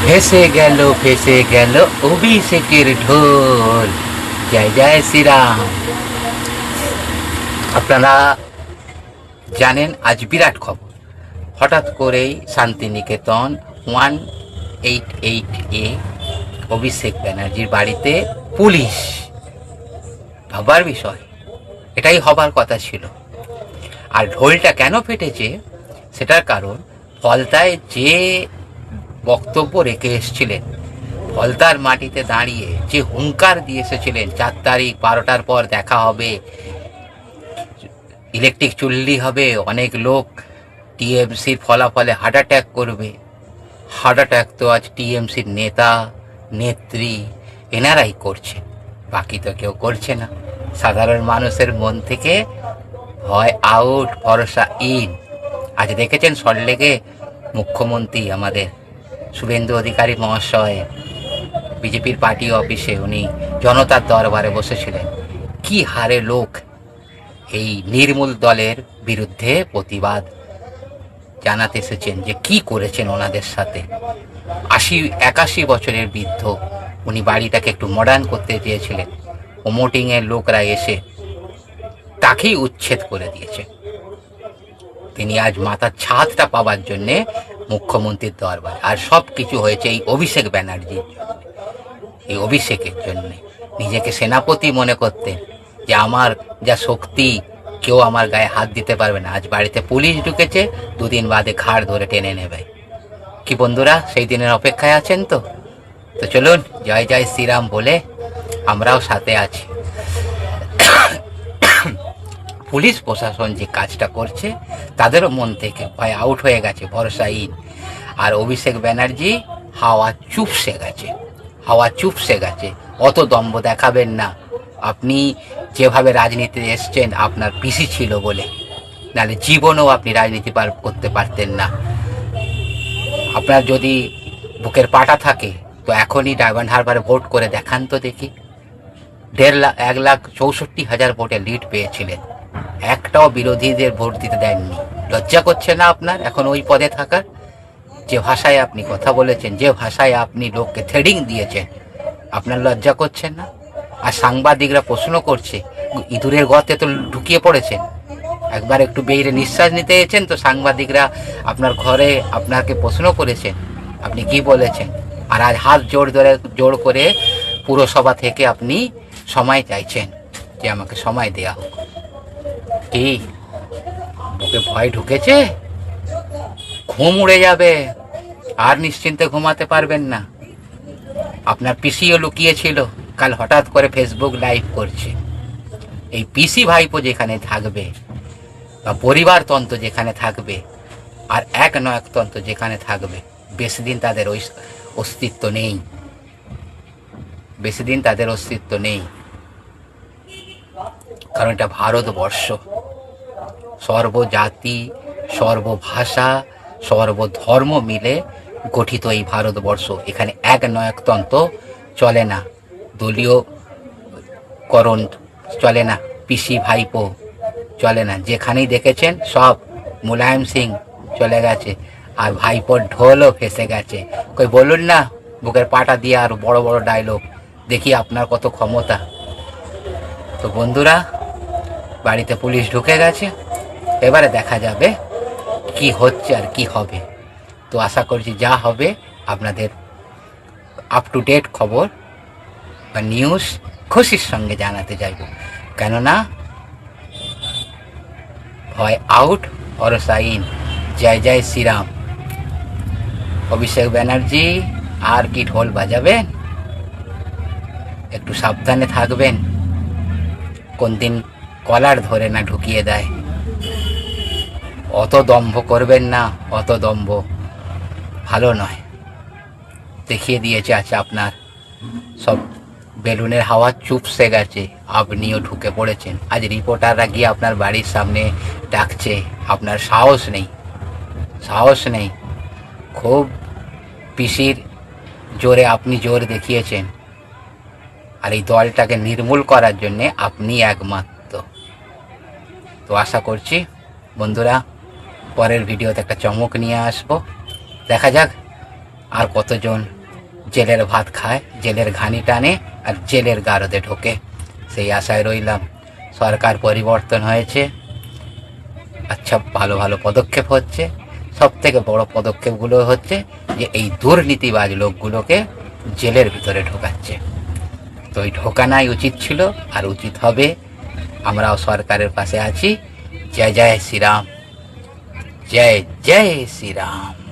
ভেসে গেল অভিষেকের ঢোল। জয় জয় শ্রীরাম। আপনারা জানেন আজ বিরাট খবর। হঠাৎ করেই শান্তিনিকেতন 188A অভিষেক ব্যানার্জির বাড়িতে পুলিশ। ভাবার বিষয়, এটাই হবার কথা ছিল। আর ঢোলটা কেন ফেটেছে সেটার কারণ, ফলতায় যে বক্তব্য রেখে এসেছিলেন, ফলতার মাটিতে দাঁড়িয়ে যে হুঙ্কার দিয়ে এসেছিলেন 4 তারিখ 12টার পর দেখা হবে, ইলেকট্রিক চুল্লি হবে, অনেক লোক টিএমসির ফলাফলে হার্ট অ্যাটাক করবে। হার্ট অ্যাটাক তো আজ টিএমসির নেতা নেত্রী এনারাই করছে, বাকি তো কেউ করছে না। সাধারণ মানুষের মন থেকে ভয় আউট, ভরসা ইন। আজ দেখেছেন সল্টলেকে মুখ্যমন্ত্রী আমাদের শুভেন্দু অধিকারী মহাশয় বিজেপির পার্টি অফিসে উনি জনতার দরবারে বসেছিলেন। কি হারে লোক এই নির্মূল দলের বিরুদ্ধে প্রতিবাদ জানাতে এসেছেন যে কি করেছেন ওনাদের সাথে। 81 বছরের বৃদ্ধ, উনি বাড়িটাকে একটু মডার্ন করতে চেয়েছিলেন। প্রমোটিংয়ের লোকরা এসে তাকেই উচ্ছেদ করে দিয়েছে। তিনি আজ মাথার ছাদটা পাওয়ার জন্যে মুখ্যমন্ত্রীর দরবার। আর সব কিছু হয়েছে এই অভিষেক ব্যানার্জির জন্য। এই অভিষেকের জন্যে নিজেকে সেনাপতি মনে করতেন যে আমার যা শক্তি, কেউ আমার গায়ে হাত দিতে পারবে না। আজ বাড়িতে পুলিশ ঢুকেছে, 2 দিন বাদে ঘাড় ধরে টেনে নেবে। কি বন্ধুরা, সেই দিনের অপেক্ষায় আছেন তো? তো চলুন জয় জয় শ্রীরাম বলে আমরাও সাথে আছি। পুলিশ প্রশাসন যে কাজটা করছে তাদেরও মন থেকে ভয় আউট হয়ে গেছে, ভরসা ইন। আর অভিষেক ব্যানার্জি হাওয়া চুপসে গেছে, হাওয়া চুপসে গেছে। অত দম্ভ দেখাবেন না। আপনি যেভাবে রাজনীতিতে এসছেন আপনার পিসি ছিল বলে, নাহলে জীবনেও আপনি রাজনীতি করতে পারতেন না। আপনার যদি বুকের পাটা থাকে তো এখনই ডায়মন্ড হারবারে ভোট করে দেখান তো দেখি। 1,64,000 ভোটে লিড পেয়েছিলেন, একটাও বিরোধীদের ভোট দিতে দেননি। লজ্জা করছে না আপনার এখন ওই পদে থাকার? যে ভাষায় আপনি কথা বলেছেন, যে ভাষায় আপনি লোককে থ্রেডিং দিয়েছেন, আপনার লজ্জা করছেন না? আর সাংবাদিকরা প্রশ্ন করছে, ইঁদুরের গর্তে তো ঢুকিয়ে পড়েছেন। একবার একটু বেরিয়ে নিঃশ্বাস নিতে এসেছেন তো সাংবাদিকরা আপনার ঘরে আপনাকে প্রশ্ন করেছেন, আপনি কি বলেছেন? আর আজ হাত জোড় করে পুরসভা থেকে আপনি সময় চাইছেন যে আমাকে সময় দেয়া হোক। কি বুকে ভয় ঢুকেছে? ঘুম উড়ে যাবে, আর নিশ্চিন্তে ঘুমাতে পারবেন না। আপনার পিসিও লুকিয়েছিল, কাল হঠাৎ করে ফেসবুক লাইভ করছে। এই পিসি ভাইপো যেখানে থাকবে বা পরিবারতন্ত্র যেখানে থাকবে আর এক নয়কতন্ত্র যেখানে থাকবে, বেশি দিন তাদের অস্তিত্ব নেই, বেশি দিন তাদের অস্তিত্ব নেই। কারণ এটা ভারতবর্ষ, সর্বজাতি, সর্বভাষা, সর্বধর্ম মিলে গঠিত এই ভারতবর্ষ। এখানে এক নয়কতন্ত্র চলে না, দলীয়করণ চলে না, পিসি ভাইপো চলে না। যেখানেই দেখেছেন সব মুলায়ম সিং চলে গেছে, আর ভাইপোর ঢোলও ফেসে গেছে। কই বলুন না বুকের পাটা দিয়ে আর বড় বড় ডায়লগ, দেখি আপনার কত ক্ষমতা। তো বন্ধুরা, বাড়িতে পুলিশ ঢুকে গেছে, এবারে দেখা যাবে কি হচ্ছে আর কি হবে। তো আশা করছি যা হবে আপনাদের আপ টু ডেট খবর বা নিউজ খুশির সঙ্গে জানাতে চাইব। কেননা ভয় আউট, ভরসা ইন। জয় জয় শ্রীরাম। অভিষেক ব্যানার্জি আর কি ঢোল বাজাবেন? একটু সাবধানে থাকবেন, কোন দিন কলার ধরে না ঢুকিয়ে দেয়। অত দম্ভ করবেন না, অত দম্ভ ভালো নয়। দেখিয়ে দিয়েছে আছে আপনার সব বেলুনের হাওয়া চুপসে গেছে, আপনিও ঢুকে পড়েছেন। আজ রিপোর্টাররা গিয়ে আপনার বাড়ির সামনে ডাকছে, আপনার সাহস নেই, সাহস নেই। খুব পিসির জোরে আপনি জোর দেখিয়েছেন, আর এই দলটাকে নির্মূল করার জন্যে আপনি একমাত্র। তো আশা করছি বন্ধুরা পরের ভিডিওতে একটা চমক নিয়ে আসবো। দেখা যাক আর কতজন জেলের ভাত খায়, জেলের ঘানি টানে আর জেলের গারদে ঢোকে। সেই আশায় রইলাম। সরকার পরিবর্তন হয়েছে, আচ্ছা ভালো ভালো পদক্ষেপ হচ্ছে। সব থেকে বড় পদক্ষেপগুলো হচ্ছে যে এই দুর্নীতিবাজ লোকগুলোকে জেলের ভিতরে ঢোকাচ্ছে। তো এই ঢোকানাই উচিত ছিল আর উচিত হবে। আমরাও সরকারের পাশে আছি। জয় জয় শ্রীরাম, জয় জয় শ্রীরাম।